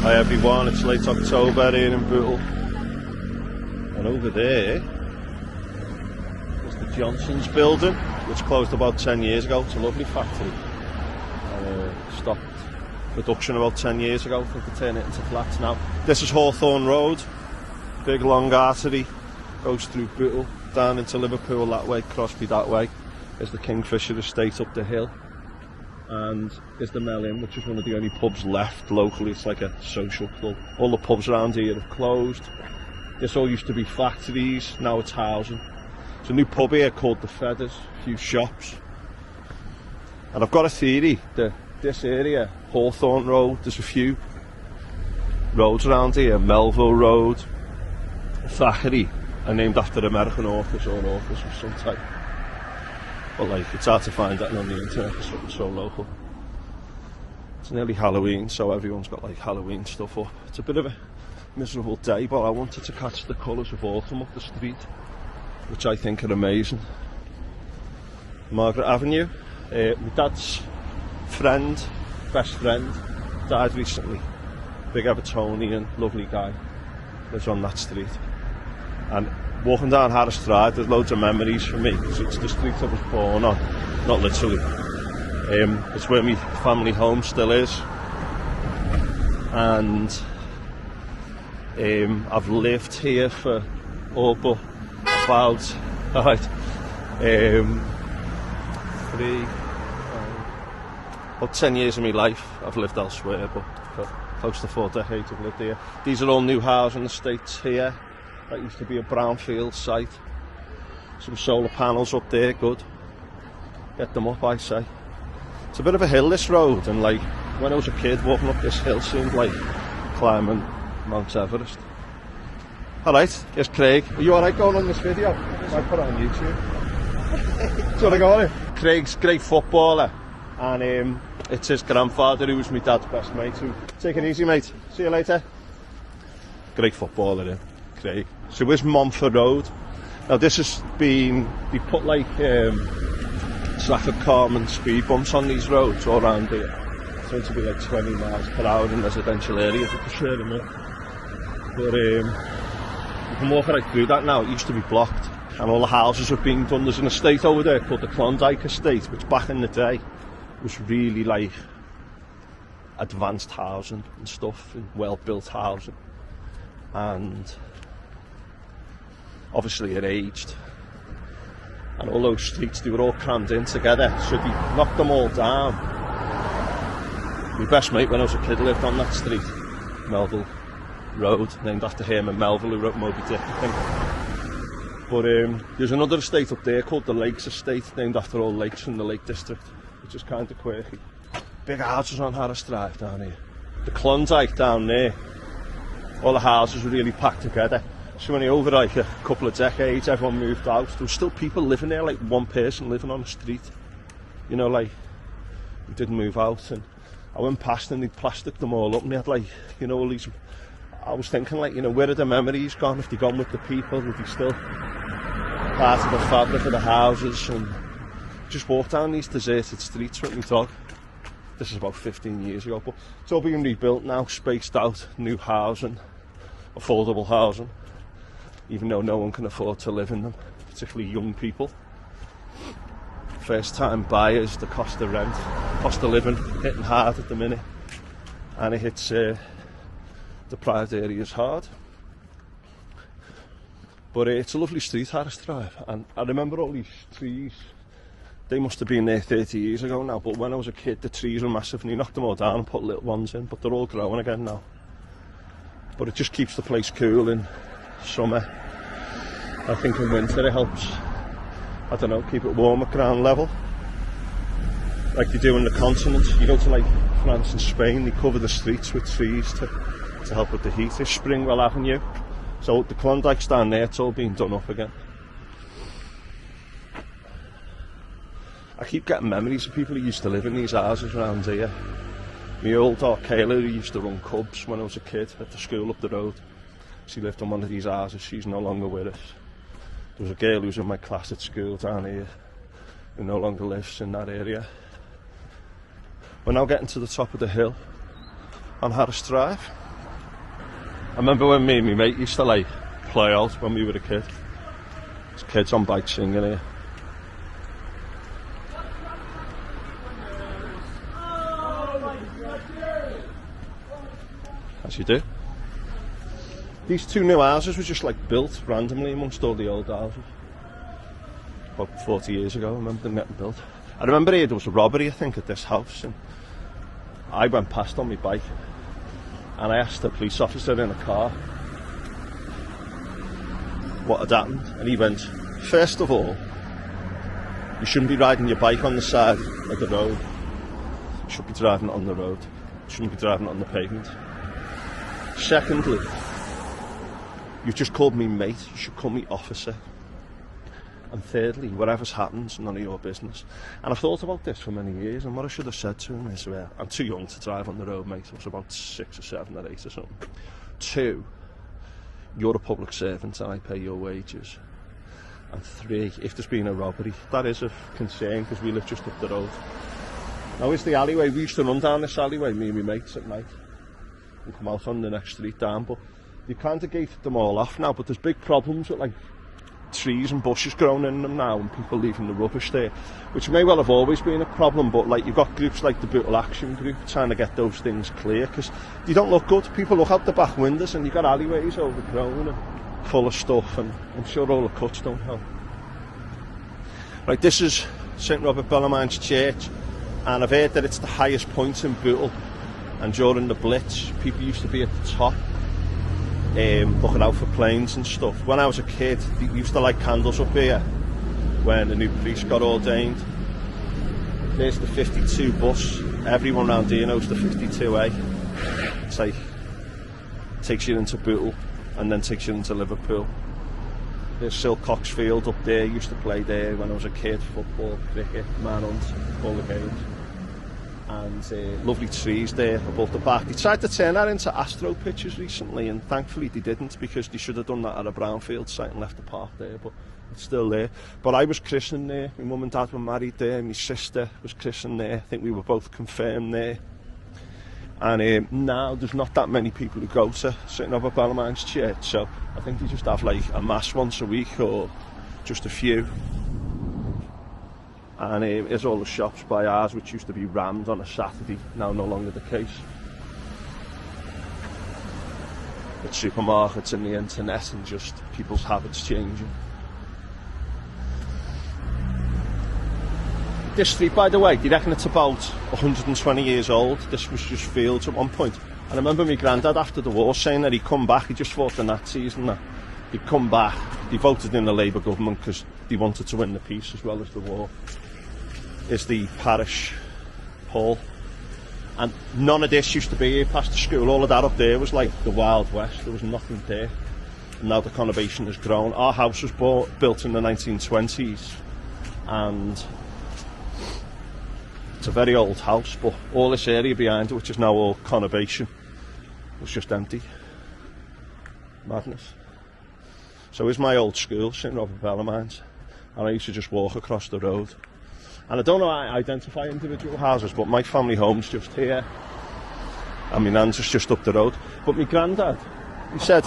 Hi everyone, it's late October here in Bootle, and over there is the Johnson's building, which closed about 10 years ago. It's a lovely factory. Stopped production about 10 years ago. I think they turned it into flats now. This is Hawthorne Road, big long artery, goes through Bootle, down into Liverpool that way, Crosby that way. There's the Kingfisher estate up the hill. And there's the Mill Inn, which is one of the only pubs left locally. It's like a social club. All the pubs around here have closed. This all used to be factories, now it's housing. There's a new pub here called The Feathers, a few shops. And I've got a theory that this area, Hawthorne Road, there's a few roads around here, Melville Road, Thackeray, are named after American authors or authors of some type. But like, it's hard to find that on the internet for something so local. It's nearly Halloween, so everyone's got like Halloween stuff up. It's a bit of a miserable day, but I wanted to catch the colours of autumn up the street, which I think are amazing. Margaret Avenue. My dad's friend, best friend, died recently. Big Evertonian, lovely guy. Lives on that street. And walking down Harris Drive, there's loads of memories for me, because it's the street I was born on, not literally. It's where my family home still is, and I've lived here for about 10 years of my life. I've lived elsewhere, but for close to 4 decades I've lived here. These are all new housing estates here. That used to be a brownfield site. Some solar panels up there, good. Get them up, I say. It's a bit of a hill, this road, and like, when I was a kid, walking up this hill seemed like climbing Mount Everest. Alright, here's Craig. Are you alright going on this video? I might put it on YouTube. So I go on it. Craig's a great footballer, and it's his grandfather who was my dad's best mate. So take it easy, mate. See you later. Great footballer, eh? Craig. So where's Montfort Road? Now this has been, they put like Trafford Carmen speed bumps on these roads all around here. It's meant to be like 20 miles per hour in residential areas, if you share them up. But you can walk right through that now. It used to be blocked, and all the houses have been done. There's an estate over there called the Klondike Estate, which back in the day was really like advanced housing and stuff, and well built housing. And obviously it aged, and all those streets, they were all crammed in together, so they knocked them all down. My best mate when I was a kid lived on that street, Melville Road, named after Herman Melville, who wrote Moby Dick, I think. But there's another estate up there called the Lakes Estate, named after all lakes from the Lake District, which is kind of quirky. Big houses on Harris Drive down here. The Klondike down there, all the houses were really packed together. So only over like a couple of decades, everyone moved out. There were still people living there, like one person living on the street. You know, like, who didn't move out. And I went past and they'd plastic them all up, and they had like, you know, all these. I was thinking, like, you know, where are the memories gone? If they'd gone with the people, would they still part of the fabric of the houses? And just walk down these deserted streets with my dog. This is about 15 years ago, but it's all being rebuilt now, spaced out, new housing, affordable housing, even though no one can afford to live in them, particularly young people. First time buyers, the cost of rent, cost of living hitting hard at the minute, and it hits deprived areas hard. But it's a lovely street, Harris Drive, and I remember all these trees. They must have been there 30 years ago now, but when I was a kid the trees were massive, and they knocked them all down and put little ones in, but they're all growing again now. But it just keeps the place cool in summer. I think in winter it helps, I don't know, keep it warm at ground level. Like they do in the continent. You go to like France and Spain, they cover the streets with trees to help with the heat. There's Springwell Avenue. So the Klondike's down there, it's all being done up again. I keep getting memories of people who used to live in these houses around here. My old aunt Kayla, who used to run Cubs when I was a kid at the school up the road, she lived in one of these houses. She's no longer with us. There was a girl who was in my class at school down here who no longer lives in that area. We're now getting to the top of the hill on Harris Drive. I remember when me and my mate used to like play out when we were a kid. There's kids on bikes singing here. As you do. These two new houses were just like built randomly amongst all the old houses. About 40 years ago, I remember them getting built. I remember there was a robbery, I think, at this house, and I went past on my bike and I asked the police officer in a car what had happened, and he went, first of all, you shouldn't be riding your bike on the side of the road. You should be driving it on the road. You shouldn't be driving it on the pavement. Secondly, you've just called me mate, you should call me officer. And thirdly, whatever's happened, none of your business. And I've thought about this for many years, and what I should have said to him is, well, I'm too young to drive on the road, mate. I was about 6 or 7 or 8 or something. 2, you're a public servant and I pay your wages. And 3, if there's been a robbery, that is of concern because we live just up the road. Now, is the alleyway, we used to run down this alleyway, me and my mates at night, and come out on the next street down, but you kind of gated them all off now, but there's big problems with like trees and bushes growing in them now and people leaving the rubbish there, which may well have always been a problem, but like you've got groups like the Bootle Action Group trying to get those things clear because they don't look good. People look out the back windows and you've got alleyways overgrown and full of stuff, and I'm sure all the cuts don't help. Right, this is St Robert Bellarmine's Church, and I've heard that it's the highest point in Bootle, and during the Blitz people used to be at the top looking out for planes and stuff. When I was a kid, they used to light candles up here when the new priest got ordained. There's the 52 bus. Everyone around here knows the 52A. It's like, takes you into Bootle and then takes you into Liverpool. There's Silcox Field up there. Used to play there when I was a kid. Football, cricket, manhunt, all the games. And lovely trees there above the park. They tried to turn that into astro pitches recently, and thankfully they didn't, because they should have done that at a brownfield site and left the park there, but it's still there. But I was christened there, my mum and dad were married there, my sister was christened there, I think we were both confirmed there. And now there's not that many people who go to St Robert Bellarmine's Church, so I think they just have like a mass once a week or just a few. And here's all the shops by ours, which used to be rammed on a Saturday, now no longer the case. The supermarkets and the internet and just people's habits changing. This street, by the way, they reckon it's about 120 years old. This was just fields at one point. And I remember my granddad after the war saying that he'd come back, he just fought the Nazis and that. He'd come back, they voted in the Labour government because they wanted to win the peace as well as the war. Is the parish hall, and none of this used to be here past the school. All of that up there was like the Wild West. There was nothing there, and now the conurbation has grown. Our house was built in the 1920s, and it's a very old house, but all this area behind it, which is now all conurbation, was just empty. Madness. So here's my old school, St Robert Bellarmine's, and I used to just walk across the road. And I don't know how I identify individual houses, but my family home's just here, and my nan's is just up the road. But my granddad, he said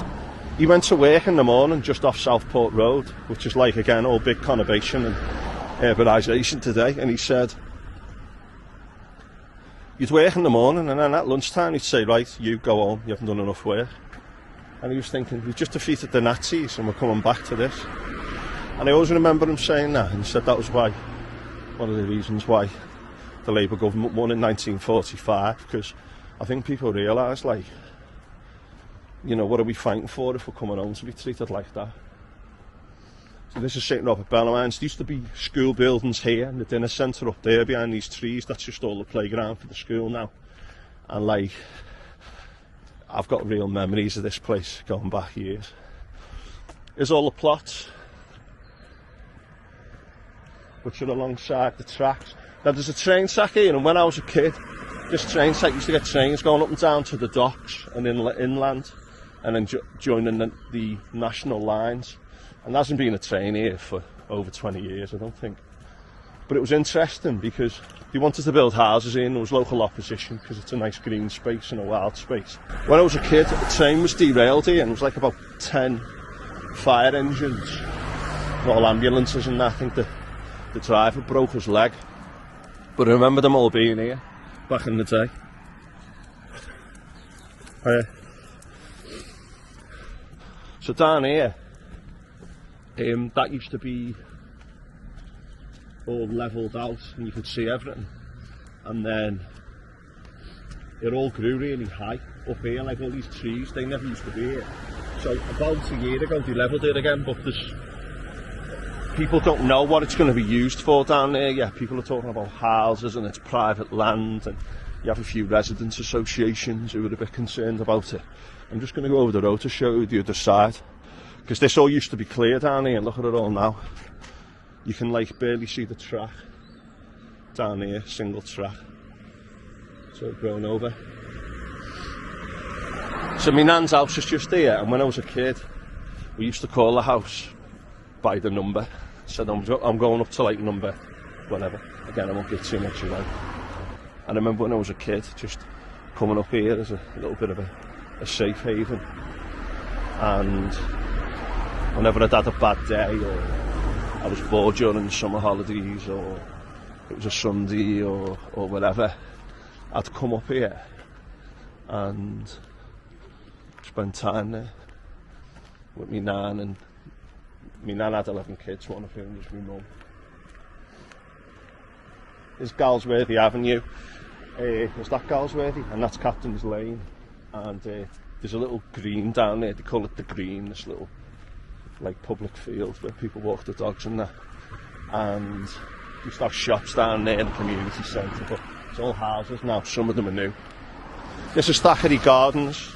he went to work in the morning just off Southport Road, which is like, again, all big conurbation and urbanisation today, and he said you'd work in the morning and then at lunchtime he'd say, right, you go home, you haven't done enough work. And he was thinking, we've just defeated the Nazis and we're coming back to this. And I always remember him saying that, and he said that was why, one of the reasons why the Labour government won in 1945, because I think people realised, like, you know, what are we fighting for if we're coming home to be treated like that? So this is St Robert Bellarmine's. There used to be school buildings here and the dinner centre up there behind these trees. That's just all the playground for the school now. And like, I've got real memories of this place going back years. Here's all the plots, which are alongside the tracks. Now there's a train track here, and when I was a kid, this train track used to get trains going up and down to the docks and inland, and then joining the national lines. And there hasn't been a train here for over 20 years, I don't think. But it was interesting because they wanted to build houses here and there was local opposition because it's a nice green space and a wild space. When I was a kid, the train was derailed here and it was like about 10 fire engines, all ambulances and that. I think the driver broke his leg. But I remember them all being here back in the day. So down here, that used to be all levelled out and you could see everything, and then it all grew really high up here, like all these trees. They never used to be here. So about a year ago they levelled it again, but people don't know what it's going to be used for down there yet. People are talking about houses and it's private land, and you have a few residents associations who are a bit concerned about it. I'm just going to go over the road to show you the other side, because this all used to be clear down here, and look at it all now. You can like barely see the track down here, single track. It's all grown over. So my nan's house is just here, and when I was a kid, we used to call the house by the number. Said I'm going up to like number whatever. Again, I won't give too much away. And I remember when I was a kid, just coming up here as a little bit of a safe haven. And whenever I'd had a bad day, or I was bored during summer holidays, or it was a Sunday or whatever, I'd come up here and spend time there with me nan. And my nan had 11 kids, one of whom was my mum. There's Galsworthy Avenue. There's that Galsworthy, and that's Captain's Lane. And there's a little green down there. They call it the Green. This little like public field where people walk the dogs and that. And they used to have shops down there in the community centre, but it's all houses now. Some of them are new. This is Thackeray Gardens.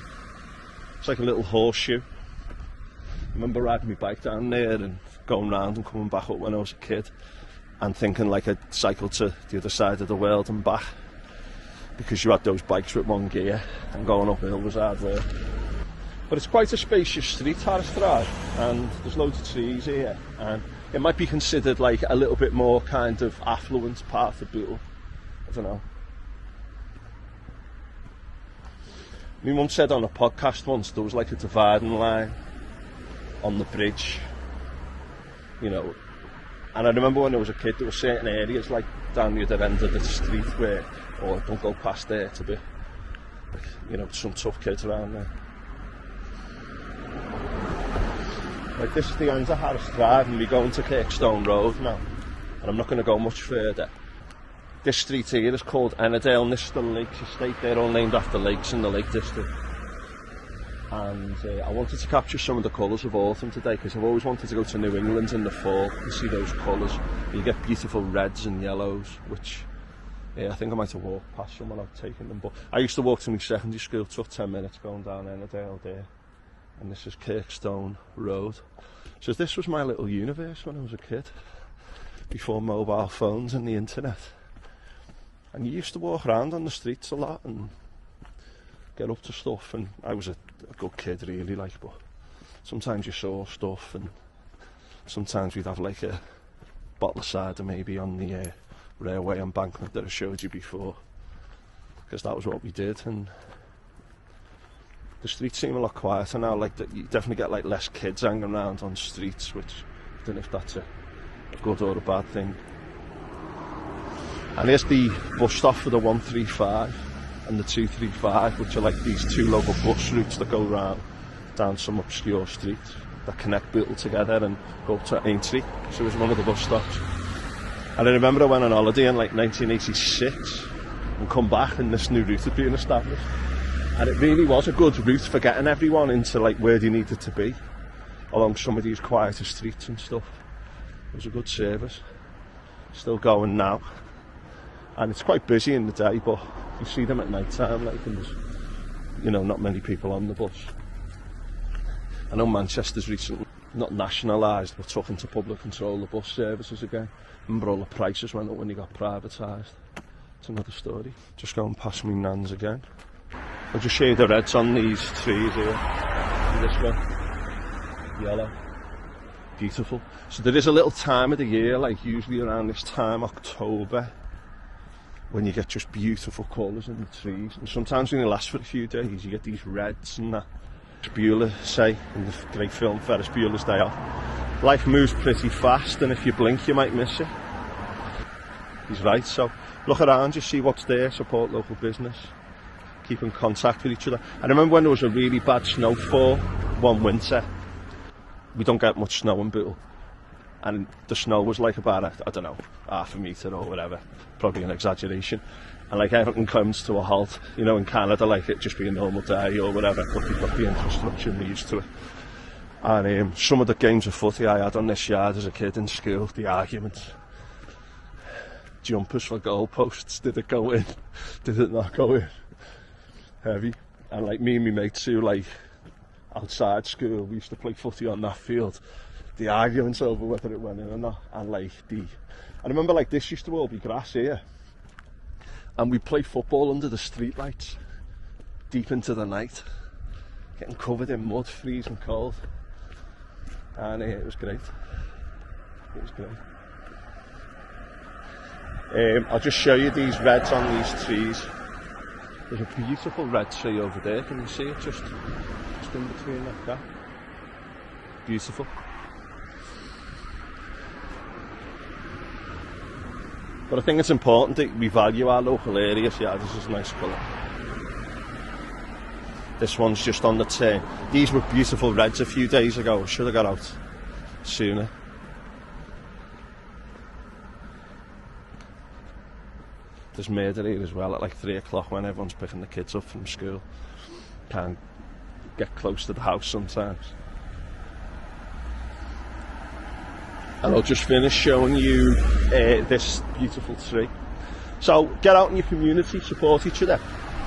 It's like a little horseshoe. I remember riding my bike down there and going round and coming back up when I was a kid, and thinking like I'd cycle to the other side of the world and back, because you had those bikes with one gear, and going uphill was hard work. But it's quite a spacious street, Harris Drive, and there's loads of trees here, and it might be considered like a little bit more kind of affluent part of Bootle. I don't know. My mum said on a podcast once there was like a dividing line on the bridge, you know, and I remember when I was a kid there were certain areas like down the other end of the street where, oh, don't go past there, it's a bit, like, you know, some tough kids around there. Like this is the end of Harris Drive, and we go into Kirkstone Road now, and I'm not going to go much further. This street here is called Ennerdale, and this is the Lakes Estate. They're all named after lakes in the Lake District. And I wanted to capture some of the colours of autumn today, because I've always wanted to go to New England in the fall and see those colours. You get beautiful reds and yellows, which I think I might have walked past someone I've taken them. But I used to walk to my secondary school, took 10 minutes going down Ennerdale there. And this is Kirkstone Road. So this was my little universe when I was a kid, before mobile phones and the internet. And you used to walk around on the streets a lot and get up to stuff, and I was a good kid really, like, but sometimes you saw stuff, and sometimes we'd have like a bottle of cider maybe on the railway embankment that I showed you before, because that was what we did. And the streets seem a lot quieter now, like that. You definitely get like less kids hanging around on streets, which I don't know if that's a good or a bad thing. And here's the bus stop for the 135 and the 235, which are like these two local bus routes that go round down some obscure streets that connect Bootle together and go up to Aintree. So it was one of the bus stops. And I remember I went on holiday in like 1986 and come back, and this new route had been established. And it really was a good route for getting everyone into like where they needed to be, along some of these quieter streets and stuff. It was a good service. Still going now. And it's quite busy in the day, but you see them at night time, like, and there's, you know, not many people on the bus. I know Manchester's recently, not nationalised, but took into public control the bus services again. Remember all the prices went up when they got privatised. It's another story. Just going past me nans again. I'll just show you the reds on these trees here. This one, yellow. beautiful. So there is a little time of the year, like usually around this time, October, when you get just beautiful colours in the trees, and sometimes when they last for a few days you get these reds and that. Bueller say in the great film Ferris Bueller's Day Off, life moves pretty fast and if you blink you might miss it. He's right, so look around, you see what's there, support local business, keep in contact with each other. I remember when there was a really bad snowfall one winter. We don't get much snow in Bootle, and the snow was like about, I don't know, half a metre or whatever, probably an exaggeration, and like everything comes to a halt. You know, in Canada, like it just be a normal day or whatever, but you've got the infrastructure and they're used to it. And some of the games of footy I had on this yard as a kid in school, the arguments, jumpers for goalposts, did it go in, did it not go in, heavy. And like me and my mates who, like, outside school, we used to play footy on that field, the arguments over whether it went in or not. And like I remember, like, this used to all be grass here, and we play football under the street lights deep into the night, getting covered in mud, freezing cold, and it was great. It was great. I'll just show you these reds on these trees. There's a beautiful red tree over there, can you see it, just in between like that? Beautiful. But I think it's important that we value our local areas. Yeah, this is a nice colour. This one's just on the turn. These were beautiful reds a few days ago. I should have got out sooner. There's murder here as well at like 3 o'clock when everyone's picking the kids up from school. Can't get close to the house sometimes. And I'll just finish showing you this beautiful tree. So get out in your community, support each other.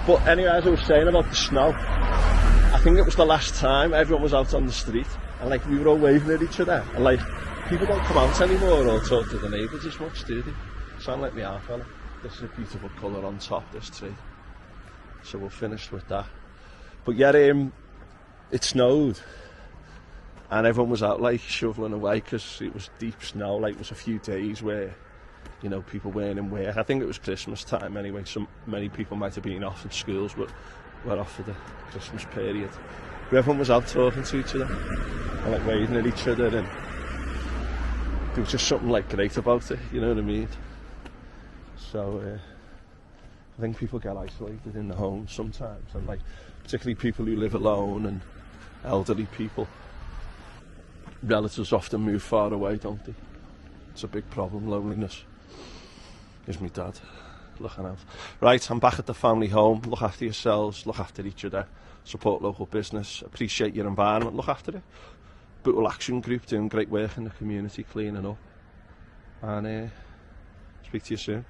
But anyway, as I was saying about the snow, I think it was the last time everyone was out on the street, and like we were all waving at each other, and like people don't come out anymore or talk to the neighbours as much, do they? Sound like me, our fella. This is a beautiful colour on top, this tree. So we'll finish with that. But yeah, it snowed. And everyone was out like shoveling away because it was deep snow. Like it was a few days where, you know, people weren't in work. I think it was Christmas time anyway. So many people might have been off in schools, but were off for the Christmas period. But everyone was out talking to each other and like waving at each other, and there was just something like great about it. You know what I mean? So I think people get isolated in the home sometimes, and like particularly people who live alone and elderly people. Relatives often move far away, don't they? It's a big problem, loneliness. Here's my dad, looking out. Right, I'm back at the family home. Look after yourselves, look after each other, support local business, appreciate your environment, look after it. Bootle Action Group doing great work in the community, cleaning up. And speak to you soon.